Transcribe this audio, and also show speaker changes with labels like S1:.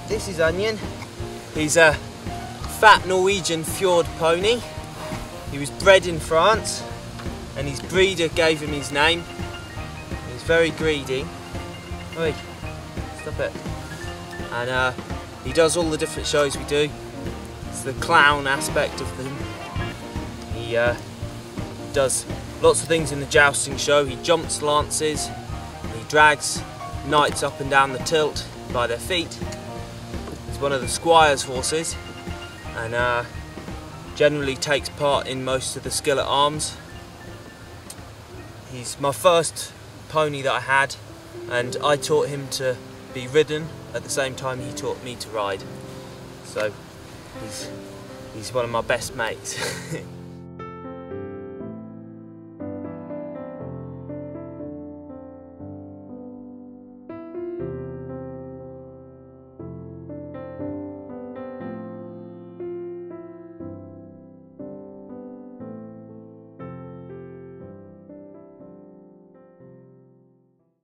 S1: This is Onion. He's a fat Norwegian Fjord Pony. He was bred in France and his breeder gave him his name. He's very greedy. Oi, stop it. And he does all the different shows we do. It's the clown aspect of them. He does lots of things in the jousting show. He jumps lances, he drags knights up and down the tilt by their feet. He's one of the squire's horses and generally takes part in most of the skill at arms. He's my first pony that I had, and I taught him to be ridden at the same time he taught me to ride. So he's one of my best mates.